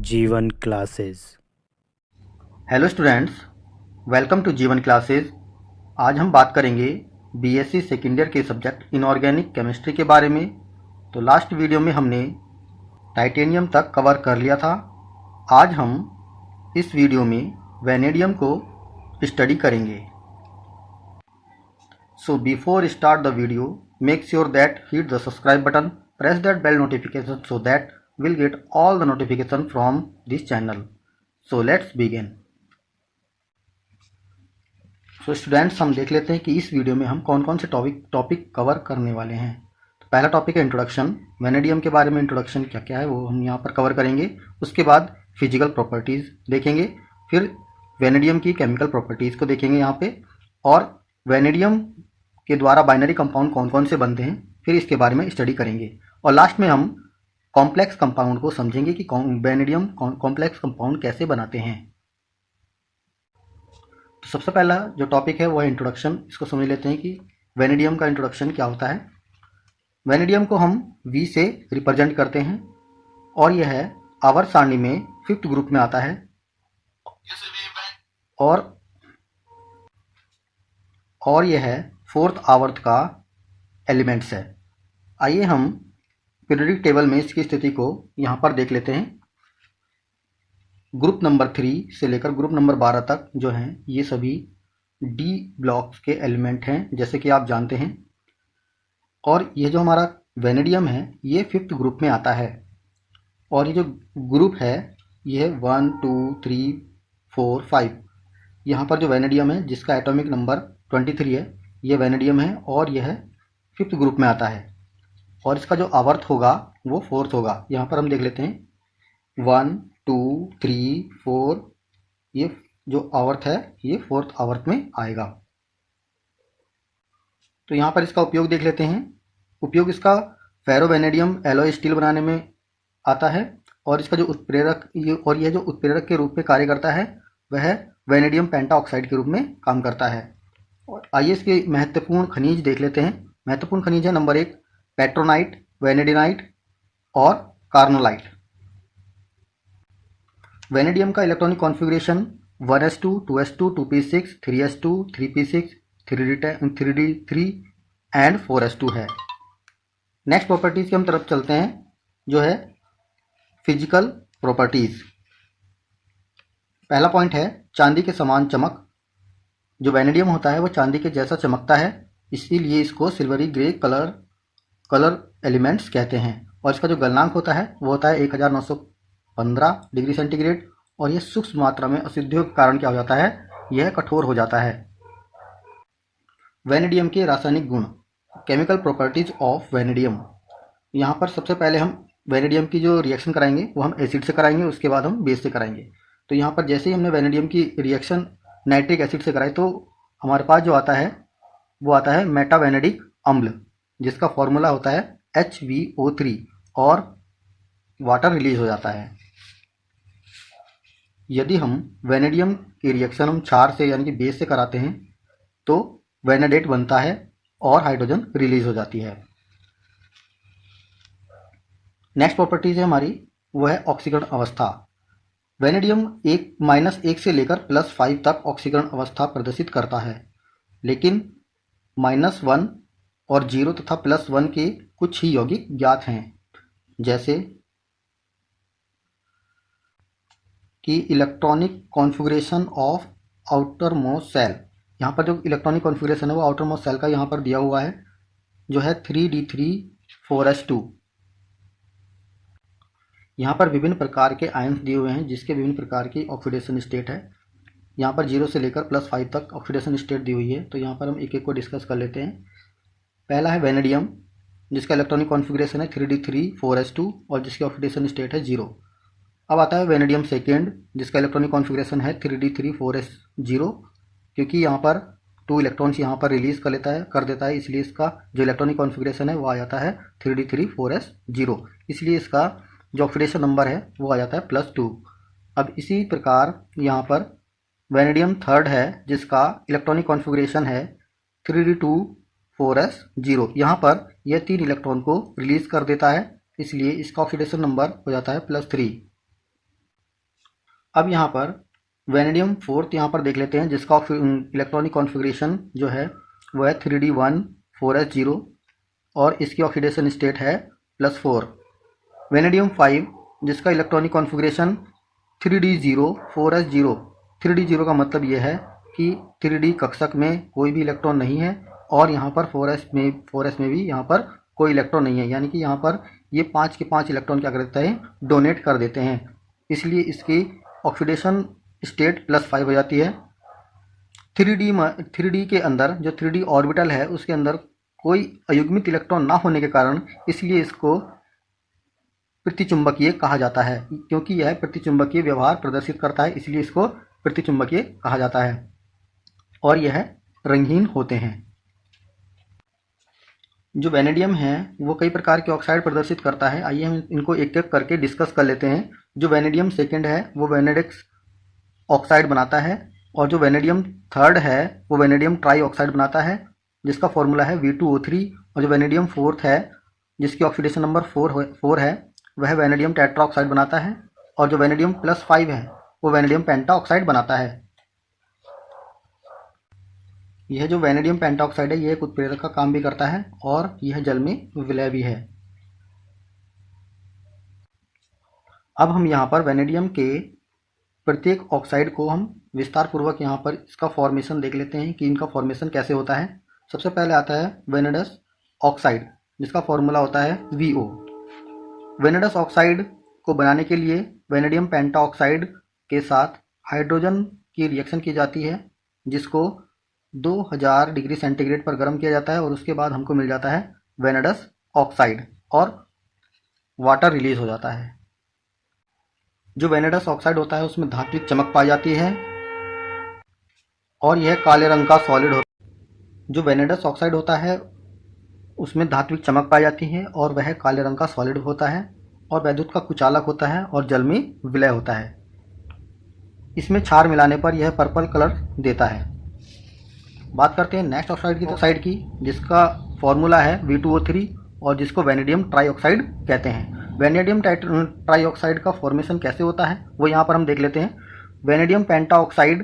जीवन classes. Hello students, welcome to Jeevan classes. आज हम बात करेंगे बीएससी सेकेंड ईयर के सब्जेक्ट इनऑर्गेनिक केमिस्ट्री के बारे में। तो लास्ट वीडियो में हमने टाइटेनियम तक कवर कर लिया था। आज हम इस वीडियो में वेनेडियम को स्टडी करेंगे। So before start the video, make sure that hit the subscribe button, press that bell notification so that we'll get all the notification from this channel. So let's begin. So students, हम देख लेते हैं कि इस video में हम कौन कौन से टॉपिक कवर करने वाले हैं। तो पहला टॉपिक है इंट्रोडक्शन। वेनेडियम के बारे में इंट्रोडक्शन क्या क्या है वो हम यहाँ पर कवर करेंगे। उसके बाद फिजिकल प्रॉपर्टीज़ देखेंगे, फिर वेनेडियम की केमिकल प्रॉपर्टीज़ को देखेंगे यहाँ पे, और वेनेडियम के द्वारा बाइनरी कंपाउंड कौन कौन से बनते हैं फिर इसके बारे में स्टडी करेंगे। और लास्ट में हम कॉम्प्लेक्स कंपाउंड को समझेंगे कि वेनेडियम कॉम्प्लेक्स कंपाउंड कैसे बनाते हैं। तो सबसे पहला जो टॉपिक है वो है इंट्रोडक्शन। इसको समझ लेते हैं कि वेनेडियम का इंट्रोडक्शन क्या होता है। वेनेडियम को हम V से रिप्रेजेंट करते हैं और यह है आवर्त सारणी में 5th ग्रुप में आता है और यह है 4th आवर्त का एलिमेंट्स है। आइए हम पीरियोडिक टेबल में इसकी स्थिति को यहाँ पर देख लेते हैं। ग्रुप नंबर 3 से लेकर ग्रुप नंबर 12 तक जो हैं ये सभी डी ब्लॉक्स के एलिमेंट हैं, जैसे कि आप जानते हैं। और ये जो हमारा वेनेडियम है ये 5th ग्रुप में आता है। और ये जो ग्रुप है ये 1 2 3 4 5, यहाँ पर जो वेनेडियम है जिसका एटॉमिक नंबर 23 है ये वेनेडियम है और यह 5th ग्रुप में आता है। और इसका जो आवर्त होगा वो 4th होगा। यहाँ पर हम देख लेते हैं 1 2 3 4, ये जो आवर्त है ये 4th आवर्त में आएगा। तो यहाँ पर इसका उपयोग देख लेते हैं। उपयोग इसका फेरोवेनेडियम एलॉय स्टील बनाने में आता है और इसका जो उत्प्रेरक यह जो उत्प्रेरक के रूप में कार्य करता है वह वेनेडियम पेंटा ऑक्साइड के रूप में काम करता है। और आइए इसके महत्वपूर्ण खनिज देख लेते हैं। महत्वपूर्ण खनिज है नंबर 1 पेट्रोनाइट, वेनेडिनाइट और कार्नोलाइट। वेनेडियम का electronic configuration 1s2, 2s2, 2p6, 3s2, 3p6, 3d3 and 4s2 है। नेक्स्ट प्रॉपर्टीज़ की हम तरफ चलते हैं जो है फिजिकल प्रॉपर्टीज़। पहला पॉइंट है चांदी के समान चमक। जो वेनेडियम होता है वो चांदी के जैसा चमकता है, इसीलिए इसको सिल्वरी ग्रे कलर एलिमेंट्स कहते हैं। और इसका जो गलनांक होता है वो होता है 1915 डिग्री सेंटीग्रेड। और यह सूक्ष्म मात्रा में अशुद्धियों के कारण क्या हो जाता है, यह कठोर हो जाता है। वेनेडियम के रासायनिक गुण, केमिकल प्रॉपर्टीज ऑफ वेनेडियम। यहाँ पर सबसे पहले हम वेनेडियम की जो रिएक्शन कराएंगे वो हम एसिड से कराएंगे, उसके बाद हम बेस से कराएंगे। तो यहाँ पर जैसे ही हमने वेनेडियम की रिएक्शन नाइट्रिक एसिड से कराई तो हमारे पास जो आता है वो आता है मेटावेनेडिक अम्ल, जिसका फॉर्मूला होता है HVO3 और वाटर रिलीज हो जाता है। यदि हम वेनेडियम की रिएक्शन हम क्षार से यानी कि बेस से कराते हैं तो वेनेडेट बनता है और हाइड्रोजन रिलीज हो जाती है। नेक्स्ट प्रॉपर्टीज है हमारी वो है ऑक्सीकरण अवस्था। वेनेडियम -1 से लेकर +5 तक ऑक्सीकरण अवस्था प्रदर्शित करता है, लेकिन -1 और 0 तथा +1 के कुछ ही यौगिक ज्ञात हैं, जैसे कि electronic configuration of outermost shell. यहाँ पर जो इलेक्ट्रॉनिक कॉन्फ़िगरेशन है वो आउटर मोस्ट सेल का यहाँ पर दिया हुआ है जो है 3d3 4s2। यहाँ पर विभिन्न प्रकार के आयन्स दिए हुए हैं जिसके विभिन्न प्रकार की ऑक्सीडेशन स्टेट है। यहाँ पर 0 से लेकर +5 तक ऑक्सीडेशन स्टेट दी हुई है। तो यहाँ पर हम एक एक को डिस्कस कर लेते हैं। पहला है वेनेडियम जिसका इलेक्ट्रॉनिक कॉन्फ़िगरेशन है 3d3 4s2 और जिसकी ऑक्सीडेशन स्टेट है 0। अब आता है वेनेडियम सेकेंड जिसका इलेक्ट्रॉनिक कॉन्फ़िगरेशन है 3d3 4s0, क्योंकि यहाँ पर 2 इलेक्ट्रॉन्स यहाँ पर रिलीज कर देता है, इसलिए इसका जो इलेक्ट्रॉनिक कॉन्फ़िगरेशन है वो आ जाता है 3d3 4s0। इसलिए इसका जो ऑक्सीडेशन नंबर है वो आ जाता है +2। अब इसी प्रकार यहाँ पर वेनेडियम थर्ड है जिसका इलेक्ट्रॉनिक कॉन्फ़िगरेशन है 3d2 4s0। यहाँ पर यह 3 इलेक्ट्रॉन को रिलीज कर देता है, इसलिए इसका ऑक्सीडेशन नंबर हो जाता है +3। अब यहाँ पर वेनेडियम फोर्थ यहाँ पर देख लेते हैं, जिसका इलेक्ट्रॉनिक कॉन्फ़िगरेशन जो है वो है 3d1 4s0 और इसकी ऑक्सीडेशन स्टेट है +4। वेनेडियम 5 जिसका electronic configuration 3d0 4s0। 3d0 का मतलब ये है कि 3d कक्षक में कोई भी इलेक्ट्रॉन नहीं है और यहाँ पर 4s में भी यहाँ पर कोई इलेक्ट्रॉन नहीं है, यानी कि यहाँ पर ये 5 के 5 इलेक्ट्रॉन क्या करते हैं, डोनेट कर देते हैं, इसलिए इसकी ऑक्सीडेशन स्टेट +5 हो जाती है। 3d के अंदर जो 3d ऑर्बिटल है उसके अंदर कोई अयुग्मित इलेक्ट्रॉन ना होने के कारण इसलिए इसको प्रतिचुंबकीय कहा जाता है, क्योंकि यह प्रतिचुंबकीय व्यवहार प्रदर्शित करता है, इसलिए इसको प्रतिचुंबकीय कहा जाता है। और यह रंगहीन होते हैं। जो वेनेडियम है वो कई प्रकार के ऑक्साइड प्रदर्शित करता है। आइए हम इनको एक एक करके डिस्कस कर लेते हैं। जो वेनेडियम सेकेंड है वो वेनेडेक्स ऑक्साइड बनाता है, और जो वेनेडियम थर्ड है वो वेनेडियम ट्राई ऑक्साइड बनाता है, जिसका फॉर्मूला है V2O3। और जो वेनेडियम फोर्थ है जिसकी ऑक्सीडेशन नंबर 4 है वह वेनेडियम टेट्रा ऑक्साइड बनाता है, और जो वेनेडियम +5 है वो वेनेडियम पेंटा ऑक्साइड बनाता है। यह जो वेनेडियम पेंटा ऑक्साइड है यह एक उत्प्रेरक का काम भी करता है और यह जल में विलय भी है। अब हम यहाँ पर वेनेडियम के प्रत्येक ऑक्साइड को हम विस्तार पूर्वक यहाँ पर इसका फॉर्मेशन देख लेते हैं कि इनका फॉर्मेशन कैसे होता है। सबसे पहले आता है वेनेडस ऑक्साइड, जिसका फॉर्मूला होता है VO। वेनेडस ऑक्साइड को बनाने के लिए वेनेडियम पेंटा ऑक्साइड के साथ हाइड्रोजन की रिएक्शन की जाती है, जिसको 2000 डिग्री सेंटीग्रेड पर गर्म किया जाता है, और उसके बाद हमको मिल जाता है वेनेडस ऑक्साइड और वाटर रिलीज हो जाता है। जो वेनेडस ऑक्साइड होता है उसमें धात्विक चमक पाई जाती है और यह काले रंग का सॉलिड होता है। जो वेनेडस ऑक्साइड होता है उसमें धात्विक चमक पाई जाती है और वह काले रंग का सॉलिड होता है और वैद्युत का कुचालक होता है और जल में विलय होता है। इसमें क्षार मिलाने पर यह पर्पल कलर देता है। बात करते हैं नेक्स्ट ऑक्साइड की, जिसका फॉर्मूला है V2O3 और जिसको वेनेडियम ट्राई ऑक्साइड कहते हैं। वेनेडियम ट्राई ऑक्साइड का फॉर्मेशन कैसे होता है वो यहाँ पर हम देख लेते हैं। वेनेडियम पेंटा ऑक्साइड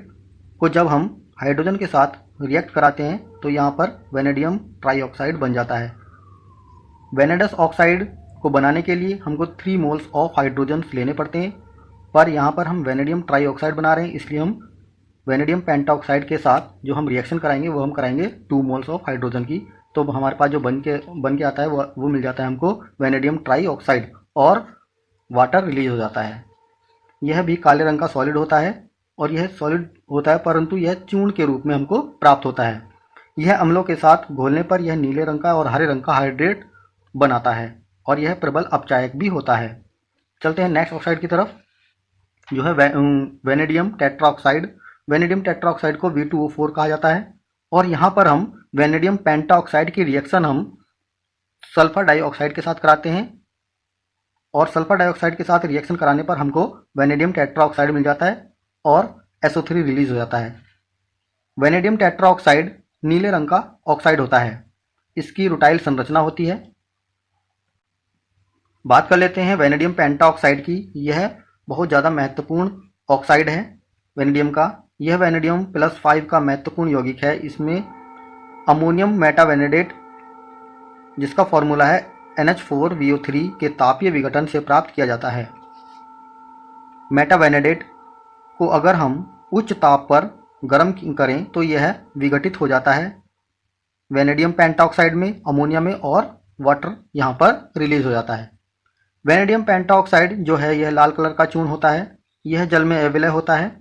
को जब हम हाइड्रोजन के साथ रिएक्ट कराते हैं तो यहाँ पर वेनेडियम ट्राई ऑक्साइड बन जाता है। वेनेडस ऑक्साइड को बनाने के लिए हमको 3 मोल्स ऑफ हाइड्रोजन लेने पड़ते हैं, पर यहाँ पर हम वेनेडियम ट्राई ऑक्साइड बना रहे हैं, इसलिए हम वेनेडियम पेंटा ऑक्साइड के साथ जो हम रिएक्शन कराएंगे वो हम कराएंगे 2 मोल्स ऑफ हाइड्रोजन की। तो हमारे पास जो बन के आता है वो मिल जाता है हमको वेनेडियम ट्राई ऑक्साइड और वाटर रिलीज हो जाता है। यह भी काले रंग का सॉलिड होता है और यह सॉलिड होता है, परंतु यह चूर्ण के रूप में हमको प्राप्त होता है। यह अम्लों के साथ घोलने पर यह नीले रंग का और हरे रंग का हाइड्रेट बनाता है और यह प्रबल अपचायक भी होता है। चलते हैं नेक्स्ट ऑक्साइड की तरफ, जो है vanadium tetra oxide. Vanadium tetra oxide को V2O4 कहा जाता है और यहाँ पर हम वेनेडियम पेंटा ऑक्साइड की रिएक्शन हम सल्फर डाइऑक्साइड के साथ कराते हैं और सल्फर डाइऑक्साइड के साथ रिएक्शन कराने पर हमको वेनेडियम टेट्रा ऑक्साइड मिल जाता है और SO3 रिलीज हो जाता है। वेनेडियम टेट्रा ऑक्साइड नीले रंग का ऑक्साइड होता है, इसकी रुटाइल संरचना होती है। बात कर लेते हैं वेनेडियम पेंटा ऑक्साइड की। यह बहुत ज़्यादा महत्वपूर्ण ऑक्साइड है वेनेडियम का। यह वेनेडियम +5 का महत्वपूर्ण यौगिक है। इसमें अमोनियम मेटावेनेडेट, जिसका फॉर्मूला है NH4VO3 के तापीय विघटन से प्राप्त किया जाता है। मेटावेनेडेट को अगर हम उच्च ताप पर गर्म करें तो यह विघटित हो जाता है वेनेडियम पेंटाऑक्साइड में, अमोनिया में, और वाटर यहाँ पर रिलीज हो जाता है। वेनेडियम पेंटाऑक्साइड जो है यह लाल कलर का चूर्ण होता है, यह जल में अविलय होता है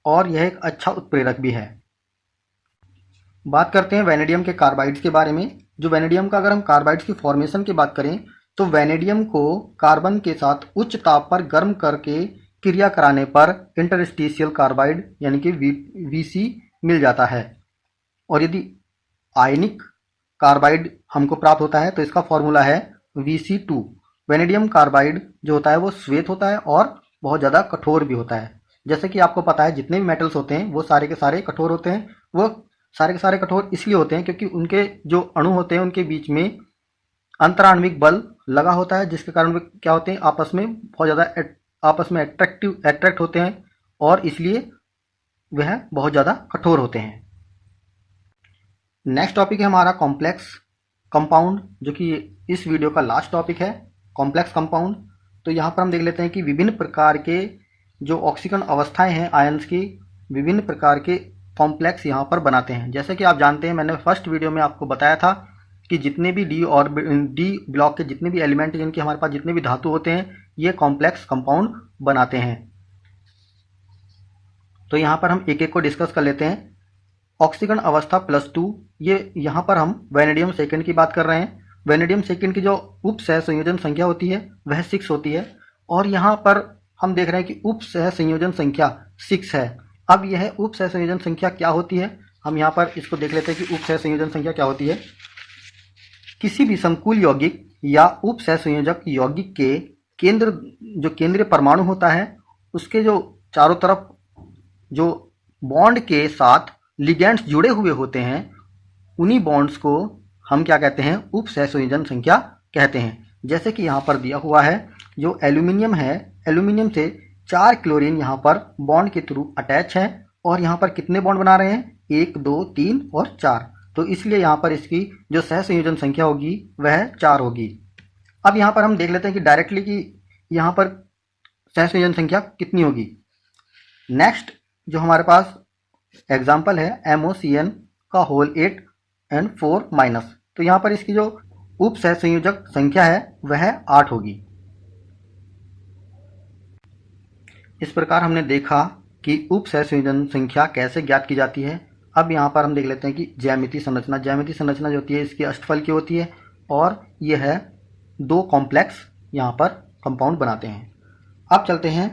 और यह एक अच्छा उत्प्रेरक भी है। बात करते हैं वेनेडियम के कार्बाइड्स के बारे में। जो वेनेडियम का अगर हम कार्बाइड्स की फॉर्मेशन की बात करें तो वेनेडियम को कार्बन के साथ उच्च ताप पर गर्म करके क्रिया कराने पर इंटरस्टिशियल कार्बाइड यानी कि VC मिल जाता है। और यदि आयनिक कार्बाइड हमको प्राप्त होता है तो इसका फॉर्मूला है VC2। वेनेडियम कार्बाइड जो होता है वो श्वेत होता है और बहुत ज़्यादा कठोर भी होता है। जैसे कि आपको पता है जितने भी मेटल्स होते हैं वो सारे के सारे कठोर होते हैं। वो सारे के सारे कठोर इसलिए होते हैं क्योंकि उनके जो अणु होते हैं उनके बीच में अंतराण्विक बल लगा होता है, जिसके कारण वे क्या होते हैं आपस में बहुत ज़्यादा आपस में अट्रैक्ट होते हैं और इसलिए वह बहुत ज़्यादा कठोर होते हैं। नेक्स्ट टॉपिक है हमारा कॉम्प्लेक्स कंपाउंड, जो कि इस वीडियो का लास्ट टॉपिक है, कॉम्प्लेक्स कंपाउंड। तो यहाँ पर हम देख लेते हैं कि विभिन्न प्रकार के जो ऑक्सीकरण अवस्थाएं हैं आयंस की, विभिन्न प्रकार के कॉम्प्लेक्स यहाँ पर बनाते हैं। जैसे कि आप जानते हैं, मैंने फर्स्ट वीडियो में आपको बताया था कि जितने भी डी ब्लॉक के जितने भी एलिमेंट जिनके हमारे पास जितने भी धातु होते हैं, ये कॉम्प्लेक्स कंपाउंड बनाते हैं। तो यहाँ पर हम एक एक को डिस्कस कर लेते हैं। ऑक्सीकरण अवस्था +2, ये यहाँ पर हम वेनेडियम सेकेंड की बात कर रहे हैं। वेनेडियम सेकेंड की जो उप सह संयोजन संख्या होती है वह 6 होती है, और यहाँ पर हम देख रहे हैं कि उप सह संयोजन संख्या 6 है। अब यह उप सह संयोजन संख्या क्या होती है, हम यहाँ पर इसको देख लेते हैं कि उप सह संयोजन संख्या क्या होती है। किसी भी संकुल यौगिक या उप सह संयोजक यौगिक के केंद्र, जो केंद्रीय परमाणु होता है, उसके जो चारों तरफ जो बॉन्ड के साथ लिगेंड्स जुड़े हुए होते हैं, उन्हीं बॉन्ड्स को हम क्या कहते हैं, उप सह संयोजन संख्या कहते हैं। जैसे कि यहाँ पर दिया हुआ है, जो एल्यूमिनियम है, एल्यूमिनियम से 4 क्लोरीन यहाँ पर बॉन्ड के थ्रू अटैच है, और यहाँ पर कितने बॉन्ड बना रहे हैं, 1 2 3 और 4। तो इसलिए यहाँ पर इसकी जो सह संयोजन संख्या होगी वह 4 होगी। अब यहाँ पर हम देख लेते हैं कि डायरेक्टली कि यहाँ पर सह संयोजन संख्या कितनी होगी। नेक्स्ट जो हमारे पास एग्जाम्पल है MOCN का होल 8 and 4-। तो यहाँ पर इसकी जो उप सह संयोजक संख्या है वह 8 होगी। इस प्रकार हमने देखा कि उप सह संयोजन संख्या कैसे ज्ञात की जाती है। अब यहाँ पर हम देख लेते हैं कि ज्यामितीय संरचना, ज्यामितीय संरचना जो होती है इसकी अष्टफल की होती है, और यह है 2 कॉम्प्लेक्स यहाँ पर कंपाउंड बनाते हैं। अब चलते हैं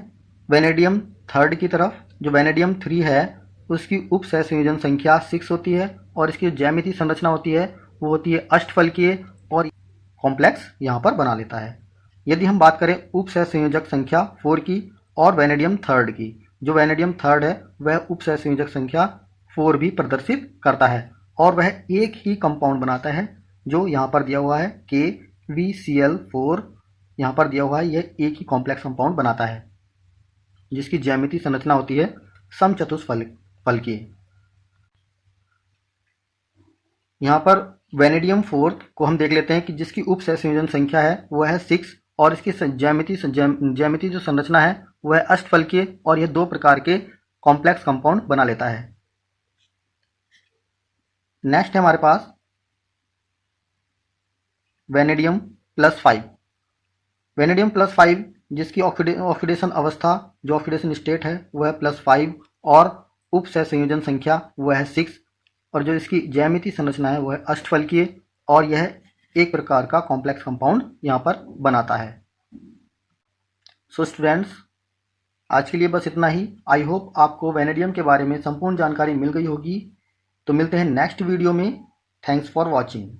वेनेडियम थर्ड की तरफ। जो वेनेडियम 3 है उसकी उप सह संयोजन संख्या 6 होती है, और इसकी ज्यामितीय संरचना होती है वो होती है अष्टफलकीय, और कॉम्प्लेक्स यहाँ पर बना लेता है। यदि हम बात करें उप सह संयोजक संख्या 4 की और वेनेडियम थर्ड की, जो वेनेडियम थर्ड है वह उप सह संयोजक संख्या 4 भी प्रदर्शित करता है, और वह एक ही कंपाउंड बनाता है जो यहाँ पर दिया हुआ है KVCl4। यहाँ पर दिया हुआ है, यह एक ही कॉम्प्लेक्स कंपाउंड बनाता है जिसकी ज्यामितीय संरचना होती है समचतुष्फलकीय। यहाँ पर वेनेडियम 4 को हम देख लेते हैं कि जिसकी उप सह संयोजन संख्या है वह है 6, और इसकी ज्यामितीय जो संरचना है वह है अष्टफलकीय, और यह 2 प्रकार के कॉम्प्लेक्स कंपाउंड बना लेता है। नेक्स्ट है हमारे पास वेनेडियम +5। वेनेडियम +5 जिसकी ऑक्सीडेशन अवस्था, जो ऑक्सीडेशन स्टेट है वह +5, और उप सह संयोजन संख्या वह है 6, और जो इसकी ज्यामितीय संरचना है वह अष्टफलकीय, और यह एक प्रकार का कॉम्प्लेक्स कंपाउंड यहाँ पर बनाता है। सो स्टूडेंट्स, आज के लिए बस इतना ही। आई होप आपको वेनेडियम के बारे में संपूर्ण जानकारी मिल गई होगी। तो मिलते हैं नेक्स्ट वीडियो में। Thanks for watching.